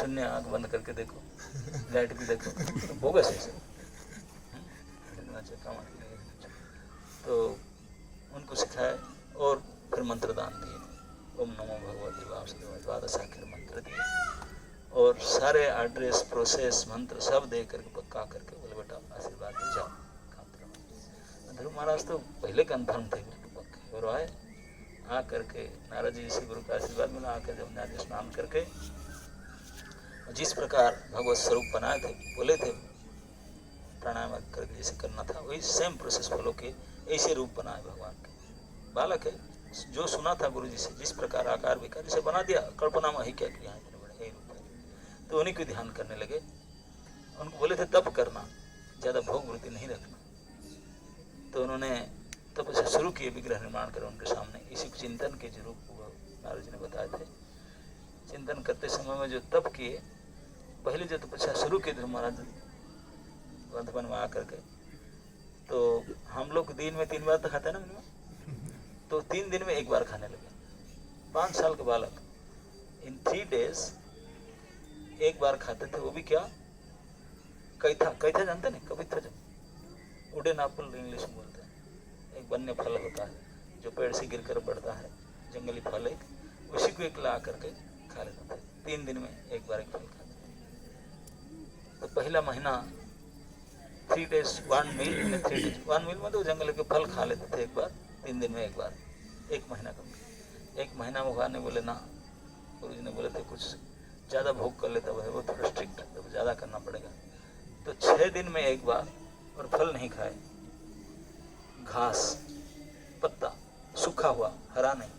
शून्य आंख बंद करके देखो, लाइट भी देखो, तो बोगस है सब। तो उनको सिखाए और फिर मंत्र दान दिए, ओम नमो भगवते वासुदेवाय द्वादशाक्षर मंत्र दिए और सारे एड्रेस प्रोसेस मंत्र सब दे करके पक्का करके बोले बेटा आशीर्वाद दे जाओ काम। ध्रुव महाराज तो पहले कन्फर्म थे गुरु पक्के और आए, आ करके नारद जी से गुरु का आशीर्वाद मिला। आकर जमुना जी स्नान करके जिस प्रकार भगवत स्वरूप बनाए थे, बोले थे प्राणायाम करके जैसे करना था, वही सेम प्रोसेस फॉलो किए, ऐसे रूप बनाए भगवान के। बालक है, जो सुना था गुरु जी से, जिस प्रकार आकार विकार जैसे बना दिया, कल्पना में ही क्या किया है, यही रूप है। तो उन्हीं को ध्यान करने लगे। उनको बोले थे तप करना, ज़्यादा भोग वृत्ति नहीं रखना। तो उन्होंने तपस्या शुरू किए, विग्रह निर्माण कर उनके सामने। इसी चिंतन के जो रूप नारद जी ने बताए थे। चिंतन करते समय में जो तप किए, पहले जो तपस्या शुरू की ध्रुव महाराज वर्धमान में आकर के, तो हम लोग दिन में 3 बार तो खाते हैं ना, तो 3 दिन में 1 बार खाने लगे। 5 साल के बालक इन 3 days 1 बार खाते थे, वो भी क्या, कैथा। कैथा जानते नहीं, कविथा, जब उडेन एप्पल इंग्लिश में बोलते हैं, एक वन्य फल होता है जो पेड़ से गिरकर बढ़ता है, जंगली फल एक, उसी को एक ला करके खा लेते थे। 3 दिन में 1 बार एक फल खाते थे। तो पहला महीना 3 days 1 meal, 3 days 1 meal में तो जंगल के फल खा लेते थे 1 बार, 3 दिन में 1 बार, 1 महीना कम। 1 महीना में भगवान ने बोले ना, गुरु जी ने बोले थे कुछ ज़्यादा भोग कर लेता है, वो थोड़ा स्ट्रिक्ट है, तो ज़्यादा करना पड़ेगा। तो 6 दिन में 1 बार, और फल नहीं खाए, घास पत्ता सूखा हुआ, हरा नहीं,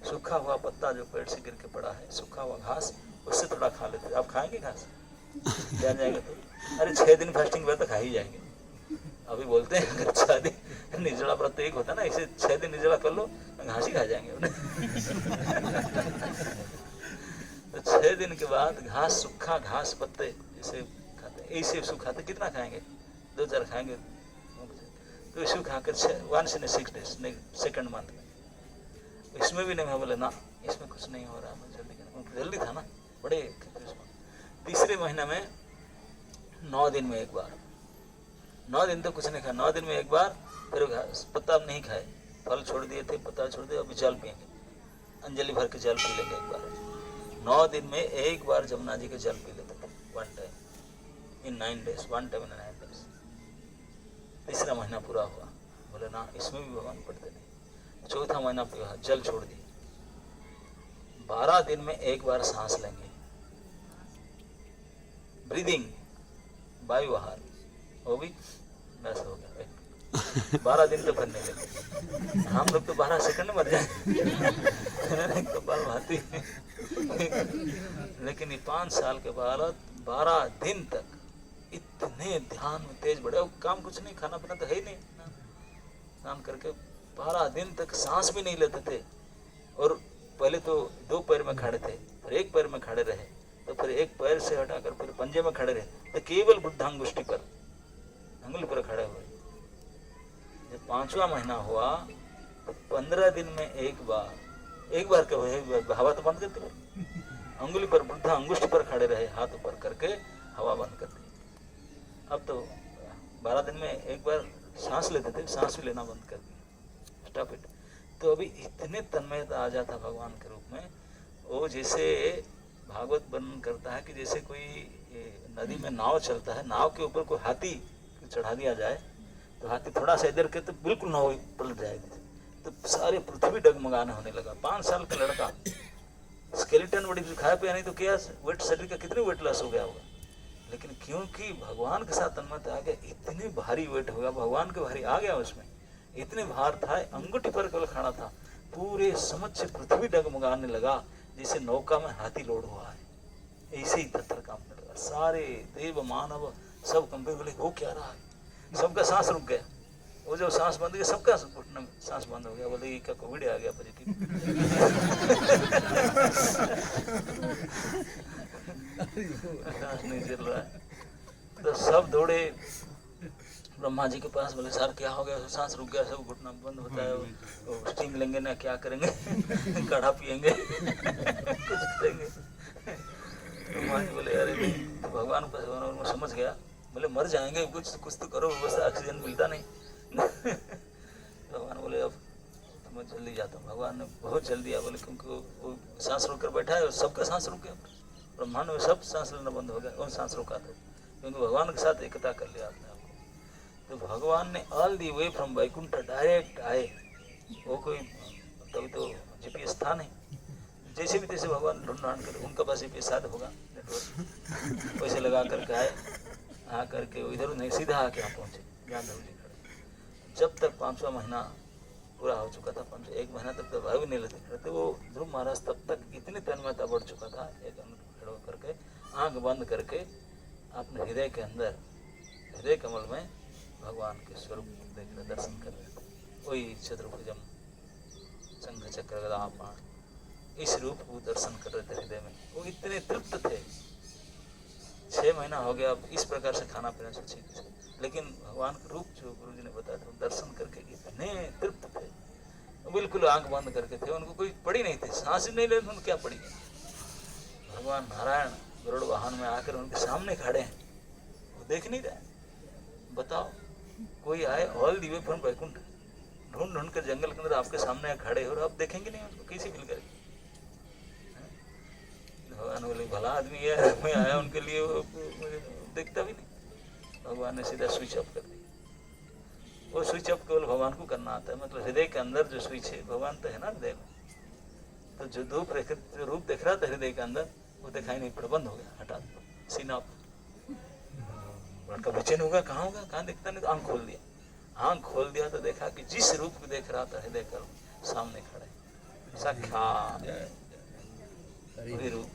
सूखा हुआ पत्ता जो पेड़ से गिर के पड़ा है, सूखा हुआ घास, उससे थोड़ा खा लेते। आप खाएंगे घास? जान जाएगा तो अरे 6 दिन फास्टिंग व्रत खा ही जाएंगे। अभी बोलते हैं अगर 6 दिन निर्जला व्रत एक होता है ना, इसे 6 दिन निर्जला कर लो, घास ही खा जाएंगे। तो 6 दिन के बाद घास, सूखा घास पत्ते इसे खाते, ऐसे सुखाते, कितना खाएंगे? 2-4 खाएंगे। तो इसे खाकर 1 से 6 days, सेकंड मंथ में, इसमें भी नहीं, बोले ना इसमें कुछ नहीं हो रहा, जल्दी था ना, बड़े। तीसरे महीने में 9 दिन में 1 बार, 9 दिन तो कुछ नहीं खाया, 9 दिन में 1 बार, फिर पत्ता नहीं खाए, फल छोड़ दिए थे, पत्ता छोड़ दिया, अभी जल पिएंगे, अंजलि भर के जल पी लेंगे 1 बार। 9 दिन में 1 बार जमुना जी के जल पी लेते थे, 1 time in 9 days, 1 time in 9 days। तीसरा महीना पूरा हुआ, बोले ना इसमें भी भगवान पढ़ते नहीं। चौथा महीना पूरा, जल छोड़ दिए। 12 दिन में 1 बार सांस लेंगे, ब्रीदिंग, वायु आहार, वो भी बस हो गया। 12 दिन तो करने लगे। हम लोग तो 12 सेकंड मर जाए कपाल भाती। लेकिन ये 5 साल के बाद 12 दिन तक इतने ध्यान में तेज बढ़े, काम कुछ नहीं, खाना पीना तो है ही नहीं, स्नान करके 12 दिन तक सांस भी नहीं लेते थे। और पहले तो 2 पैर में खड़े थे, फिर 1 पैर में खड़े रहे, तो फिर 1 पैर से हटाकर फिर पंजे में खड़े रहे, तो केवल बुद्धांगुष्ठी पर, अंगुली पर खड़े हुए। जब 5वां महीना हुआ तो 15 दिन में 1 बार, 1 बार के हवा तो बंद करते रहे, अंगुली पर बुद्धा अंगुष्ठी पर खड़े रहे, हाथ ऊपर करके हवा बंद कर दी। अब तो 12 दिन में 1 बार सांस लेते थे, सांस भी लेना बंद कर दिया, स्टॉप इट। तो अभी इतने तन्मयता आ जाता भगवान के रूप में, वो जैसे भागवत वर्णन करता है कि जैसे कोई नदी में नाव चलता है, नाव के ऊपर कोई हाथी चढ़ा दिया जाए, तो हाथी थोड़ा सा इधर के तो बिल्कुल नाव पलट जाएगी। तो सारे पृथ्वी डगमगाने होने लगा। 5 साल का लड़का, स्केलेटन बड़ी खाया पिया नहीं तो क्या वेट, शरीर का कितने वेट लॉस हो गया होगा, लेकिन क्योंकि भगवान के साथ तन्मयता आ गया, इतने भारी वेट हो गया, भगवान के भारी आ गया उसमें, इतने भार था, अंगूठी पर केवल खड़ा था, पूरे समझ पृथ्वी डगमगाने लगा जैसे नौका में हाथी लोड हुआ है। ऐसे ही पत्थर कांपने लगा, सारे देव मानव सब कंपे, बोले हो क्या रहा है, सबका सांस रुक गया। वो जब सांस बंद गया, सबका घुटने में सांस बंद हो गया, बोले ये क्या कोविड आ गया पॉजिटिव। सांस नहीं चल रहा है, तो सब दौड़े ब्रह्मा जी के पास, बोले सर क्या हो गया, सांस रुक गया, सब घुटना बंद होता है, स्टीम लेंगे ना, क्या करेंगे, काढ़ा पियेंगे, कुछ करेंगे। हनुमान जी बोले अरे नहीं, तो भगवान को समझ गया, बोले मर जाएंगे, कुछ कुछ तो करो, बस ऑक्सीजन मिलता नहीं। भगवान बोले अब तो मैं जल्दी जाता हूँ। भगवान ने बहुत जल्दी आया, बोले क्योंकि वो सांस रोक कर बैठा है और सबका सांस रुक गया, ब्रह्मांड में सब सांस लेना बंद हो गया, कौन सांस रोका था, क्योंकि भगवान के साथ एकता कर लिया आपने आपको। तो भगवान ने all the way from Vaikuntha direct आए, वो कोई तभी तो जीपीएस था नहीं, जैसे भी तैसे भगवान ढूंढ कर उनका पास जीपीएस शायद होगा नेटवर्क, वैसे लगा करके आए, आ करके इधर नहीं सीधा आके यहाँ पहुँचे जहाँ ध्रुव जी खड़े। जब तक 5वां महीना पूरा हो चुका था, 1 महीना तक तो वायु नहीं लेते खड़े थे, वो ध्रुव महाराज तब तक इतनी तन्मयता बढ़ चुका था, एक खड़े करके आँख बंद करके अपने हृदय के अंदर, हृदय कमल में भगवान के स्वरूप देख रहे, दर्शन कर रहे थे। वही चतुर्भुजम शंख चक्र गदा बाण, इस रूप को दर्शन कर रहे थे हृदय में। वो इतने तृप्त थे, 6 महीना हो गया, अब इस प्रकार से खाना पीना सोचिए, लेकिन भगवान का रूप जो गुरु जी ने बताया था, दर्शन करके इतने तृप्त थे, बिल्कुल आंख बंद करके थे, उनको कोई पड़ी नहीं थी, सांस नहीं ले रहे, क्या पड़ी। भगवान नारायण गरुड़ वाहन में आकर उनके सामने खड़े हैं, वो देख नहीं रहे। बताओ कोई आए all the way from Vaikuntha, ढूंढ ढूंढ कर जंगल के अंदर आपके सामने खड़े हो और आप देखेंगे नहीं उसको, कैसे फील करेंगे। भगवान बोले भला आदमी है, मैं आया उनके लिए, मुझे देखता भी नहीं। भगवान ने सीधा स्विच ऑफ कर दिया। वो स्विच ऑफ केवल भगवान को करना आता है, मतलब हृदय के अंदर जो स्विच है, भगवान तो है ना हृदय में, तो जो रूप देख रहा था हृदय के अंदर, वो दिखाई नहीं पड़ा, बंद हो गया, हटा दिया, सीना ऑफ। लड़का बेचैन होगा, कहाँ होगा, कहाँ दिखता नहीं, तो आंख खोल दिया। आंख खोल दिया तो देखा कि जिस रूप को देख रहा था हृदय का सामने खड़े, साक्षात वही रूप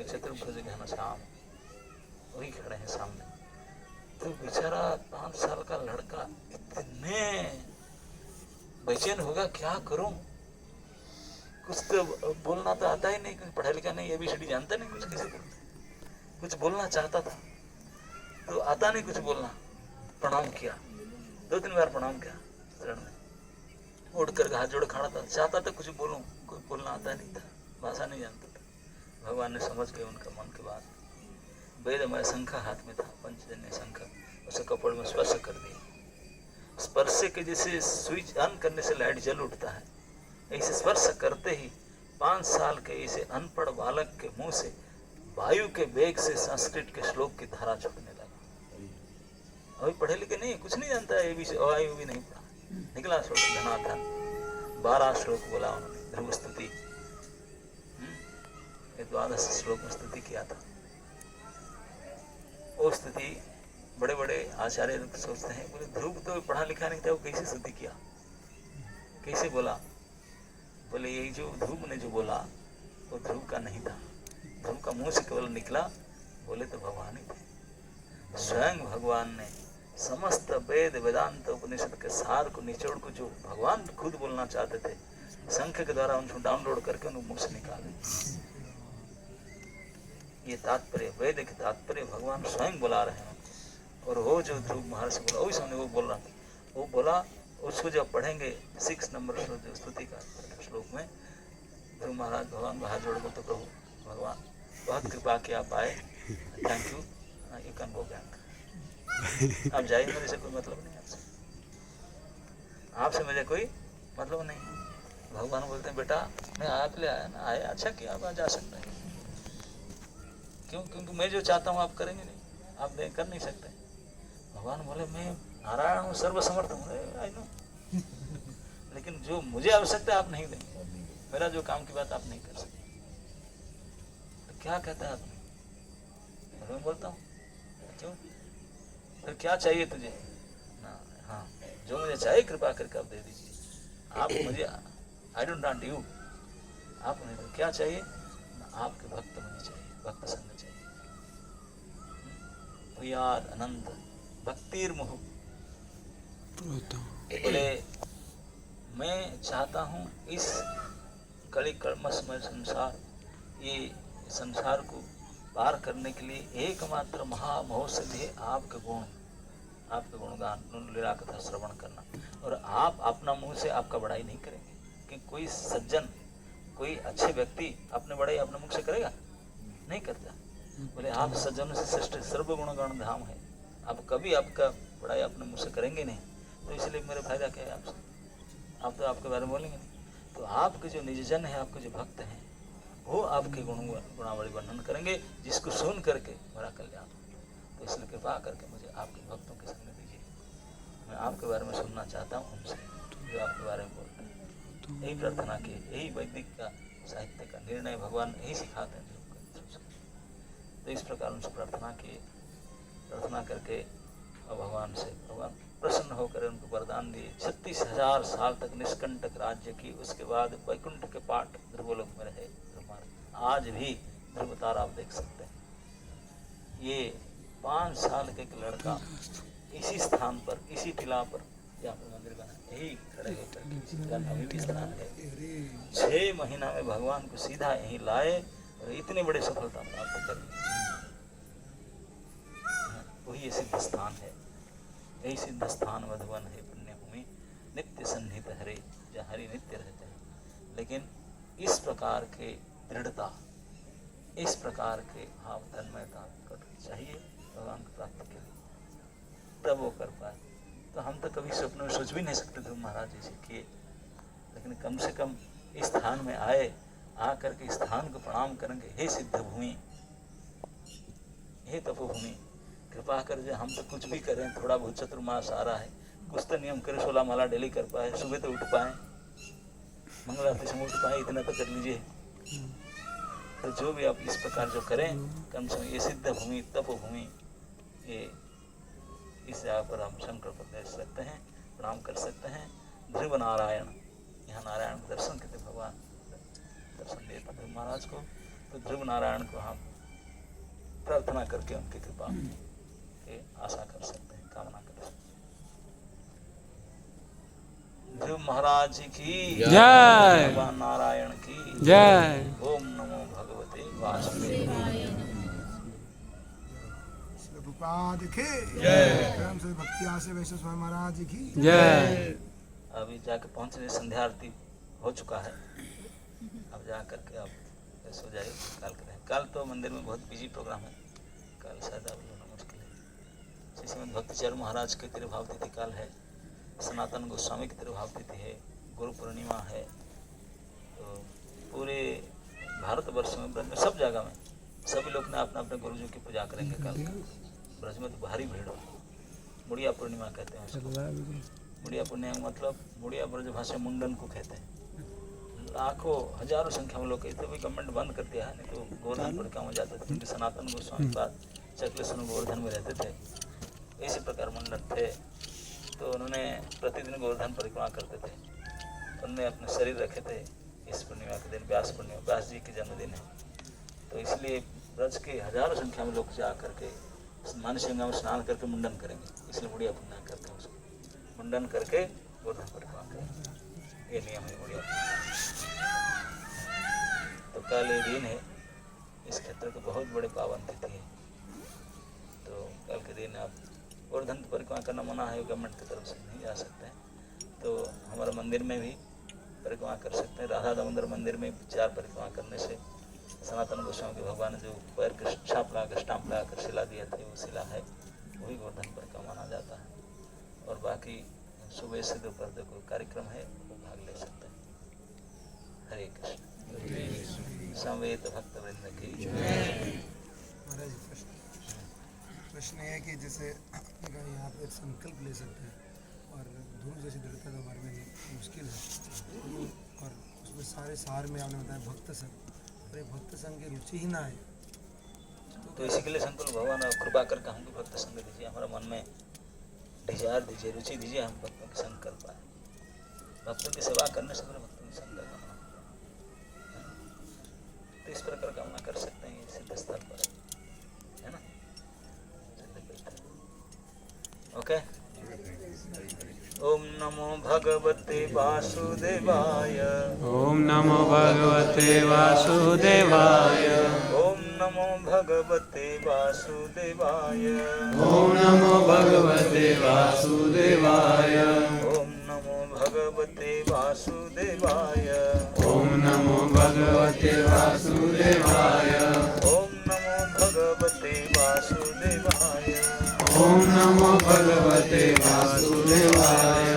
चतुर्भुज घनश्याम, वही खड़े हैं सामने। तो बेचारा 5 साल का लड़का इतने बेचैन होगा, क्या करूं, कुछ तो बोलना तो आता ही नहीं, कुछ पढ़ा लिखा नहीं, ABCD जानता नहीं, कुछ किसी को कुछ बोलना चाहता था तो आता नहीं कुछ बोलना। प्रणाम किया, 2-3 बार प्रणाम किया, शरण में उठ कर हाथ जोड़ खड़ा था, चाहता था कुछ बोलूं, कोई बोलना आता नहीं था, भाषा नहीं जानता था। भगवान ने समझ गए उनका मन की बात। वेदमय शंख हाथ में था, पंचजन्य शंख, उसे कपड़ में स्पर्श कर दिया। स्पर्श के जैसे स्विच ऑन करने से लाइट जल उठता है, ऐसे स्पर्श करते ही 5 साल के ऐसे अनपढ़ बालक के मुंह से वायु के वेग से संस्कृत के श्लोक की धारा छूटने लगा। अभी पढ़े लिखे नहीं, कुछ नहीं जानता है, वायु भी नहीं पढ़ा, निकला श्लोक धनाधन, 12 श्लोक बोला उन्होंने, ध्रुव स्तुति 12 श्लोक में स्तुति किया था। वो स्तुति बड़े बड़े आचार्य सोचते हैं, बोले ध्रुव तो पढ़ा लिखा नहीं था, वो कैसे स्तुति किया, कैसे बोला। बोले यही जो ध्रुव ने जो बोला वो ध्रुव का नहीं था, ध्रुव का मुंह से केवल निकला, बोले तो भगवान ही थे। स्वयं भगवान ने समस्त वेद वेदांत उपनिषद के सार को निचोड़ को जो भगवान खुद बोलना चाहते थे, शंख के द्वारा उनको डाउनलोड करके उनको मुख से निकाले। ये तात्पर्य, वेद के तात्पर्य भगवान स्वयं बुला रहे हैं। और वो जो ध्रुव महर्षि बोला, वही सामने वो बोल रहा था, वो बोला, उसको जब पढ़ेंगे 6 नंबर श्लोक जो स्तुति का श्लोक में, ध्रुव महाराज भगवान को हाथ जोड़ को, तो प्रभु भगवान बहुत कृपा की आप आए, thank you, you can go back. आप जाइए, मेरे से कोई मतलब नहीं, आपसे मुझे कोई मतलब नहीं। भगवान बोलते हैं बेटा मैं आपके लिए आया ना, आया अच्छा किया, आप जा सकते हैं। क्यों? क्योंकि मैं जो चाहता हूँ आप करेंगे नहीं, आप कर नहीं सकते। भगवान बोले मैं नारायण हूँ, सर्वसमर्थ हूँ, आई नो, लेकिन जो मुझे आवश्यकता आप नहीं देंगे, मेरा जो काम की बात आप नहीं कर सकते। तो क्या कहता है आपने? मैं बोलता हूँ क्यों, फिर क्या चाहिए तुझे ना? हाँ, जो मुझे चाहिए कृपा करके आप दे दीजिए। आप मुझे, आई डोंट वांट यू, आप नहीं तो क्या चाहिए ना, आपके भक्त मुझे चाहिए, भक्त संग चाहिए। प्रियाद अनंत भक्तिर मोह, बोले मैं चाहता हूँ इस कड़ी कर्मस्मय संसार, ये संसार को पार करने के लिए एकमात्र महामहोषधि है आपके गुण, आपके गुणगान लीला कथा श्रवण करना। और आप अपना मुंह से आपका बड़ाई नहीं करेंगे कि कोई सज्जन, कोई अच्छे व्यक्ति अपने बड़ाई अपने मुख से करेगा? नहीं करता। बोले आप सज्जनों से श्रेष्ठ सर्व गुण गण धाम है, आप कभी आपका बड़ाई अपने मुँह से करेंगे नहीं, तो इसलिए मेरा फायदा क्या है आपसे, आप तो आपके बारे में बोलेंगे नहीं। तो आपके जो निजजन है, आपके जो भक्त हैं, वो आपके गुणावली वर्णन करेंगे, जिसको सुन करके मेरा कल्याण। तो इसलिए कृपा करके मुझे आपके भक्तों के संग दीजिए, मैं आपके बारे में सुनना चाहता हूँ उनसे, जो आपके बारे में बोलते हैं। यही प्रार्थना की, यही वैदिक का साहित्य का निर्णय भगवान यही सिखाते हैं। तो इस प्रकार उनसे प्रार्थना की, प्रार्थना करके और भगवान प्रसन्न होकर उनको वरदान दिए। 36,000 साल तक निष्कंटक राज्य की, उसके बाद वैकुंठ के पाठ ध्रुवलोक में रहे। आज भी ध्रुव तारा आप देख सकते हैं। ये 5 साल के एक लड़का इसी स्थान पर, इसी टिला पर जहाँ पर मंदिर बना, यही खड़े होकर अभी भी स्थान है। 6 महीना में भगवान को सीधा यहीं लाए और इतनी बड़ी सफलता प्राप्त कर ली। वही ये सिद्ध स्थान है, यही सिद्ध स्थान मधुवन है, पुण्य भूमि नित्य सन्निहित हरे, जहाँ हरि नित्य रहते हैं। लेकिन इस प्रकार के दृढ़ता, इस प्रकार के भाव तन्मयता चाहिए भगवान को प्राप्त के लिए, तब वो कर पाए। तो हम तो कभी स्वप्न में सोच भी नहीं सकते थे महाराज जी से किए, लेकिन कम से कम इस स्थान में आए, आकर के स्थान को प्रणाम करेंगे। हे सिद्ध भूमि, हे तपोभूमि, कृपा कर जो हम तो कुछ भी करें, थोड़ा बहुत चतुर्मास आ रहा है, कुछ तो नियम करें, 16 माला डेली कर पाए, सुबह तो उठ पाए, मंगल आरती से उठ पाए, इतना तो कर लीजिए। तो जो भी आप इस प्रकार जो करें, कम से कम ये सिद्ध भूमि तपोभूमि, ये इस जगह पर हम शंकर को देख सकते हैं, प्रणाम कर सकते हैं। ध्रुव नारायण, यहाँ नारायण को दर्शन करते, भगवान दर्शन देते ध्रुव महाराज को। तो ध्रुव नारायण को हम प्रार्थना करके उनकी कृपा के आशा कर सकते हैं, कामना कर सकते हैं। ध्रुव महाराज की जय, भगवान नारायण की जय। ओम नमो भगवते वासुदेवाय। प्रभुपाद की जय, प्रेम से भक्ति आसे वैश्व स्वामी महाराज की जय। अभी जाके पहुंचने, संध्या आरती हो चुका है, अब जा करके आप सो जाइए, काल करें। कल तो मंदिर में बहुत बिजी प्रोग्राम है, कल शायद आप लोगों मुश्किल है। श्रीमद् भक्तिचरण महाराज की तिरुभाव तिथि काल है, सनातन गोस्वामी की तिरुभाव तिथि है, गुरु पूर्णिमा है। तो पूरे भारतवर्ष में, ब्रज में, सब जगह में सभी लोग ने अपने अपने गुरु जी की पूजा करेंगे कल। ब्रज में तो भारी भीड़ हो, मुड़िया पूर्णिमा कहते हैं उसको। मुड़िया पूर्णिमा मतलब, मुड़िया ब्रज भाषा मुंडन को कहते हैं। लाखों हजारों संख्या में लोग, तो भी गवर्नमेंट बंद कर दिया है, नहीं तो गोवर्धन परिक्रमा हो जाते थे, क्योंकि सनातन गोस्वामी बाद चक्लेश्वर गोवर्धन में रहते थे, इसी प्रकार मुंडन थे। तो उन्होंने प्रतिदिन गोवर्धन परिक्रमा करते थे, उन्होंने अपने शरीर रखे थे। इस पूर्णिमा के दिन व्यास पूर्णिमा, व्यास जी के जन्मदिन है, तो इसलिए ब्रज के हजारों संख्या में लोग जा करके मानस गंगा में स्नान करके मुंडन करेंगे, इसलिए मुड़िया पूर्णिमा करते हैं उसको। मुंडन करके गोवर्धन परिक्रमा करेंगे, ये नियम है मुड़िया। तो कल ये दिन है, इस क्षेत्र को बहुत बड़े पावन तिथि है। तो कल के दिन आप गोवर्धन परिक्रमा करना मना है, गवर्नमेंट की तरफ से नहीं जा सकते हैं। तो हमारे मंदिर में भी परिक्रमा कर सकते हैं। राधा दामोदर मंदिर में 4 परिक्रमा करने से सनातन गोस्वामी के भगवान ने जो पैर के छाप लगा कर, स्टाम्प लगा कर शिला दिया था, वो शिला है, वही गोवर्धन परिक्रमा माना जाता है। और बाकी सुबह से दोपहर तक कोई कार्यक्रम है, वो भाग ले सकते हैं। हरे कृष्ण। संवेद भक्त वृंद की महाराज। प्रश्न है कि जैसे आपने कहा यहाँ पे एक संकल्प ले सकते हैं, और ध्रुव जैसी दृढ़ता का बारे में मुश्किल है, और उसमें सारे सार में आपने बताया भक्त संग, और भक्त संग की रुचि ही ना है, तो इसी के लिए संकल्प भगवान आप कृपा करके हमको भक्त संग दीजिए, हमारा मन में डिजायर दीजिए, रुचि दीजिए, हम भक्तों के संग कर पाए। भक्तों की सेवा करने से मेरे भक्तों के संग करना, तो इस प्रकार कामना कर सकते हैं, सिद्ध स्थल पर है ना। ओके। ओम नमो भगवते वासुदेवाय। ओम नमो भगवते वासुदेवाय। ओम नमो भगवते वासुदेवाय। ओम नमो भगवते वासुदेवाय। ओम नमो भगवते वासुदेवाय। ओम नमो भगवते वासुदेवाय। ओम वासुदेवाय। ओम नमो भगवते वासुदेवाय।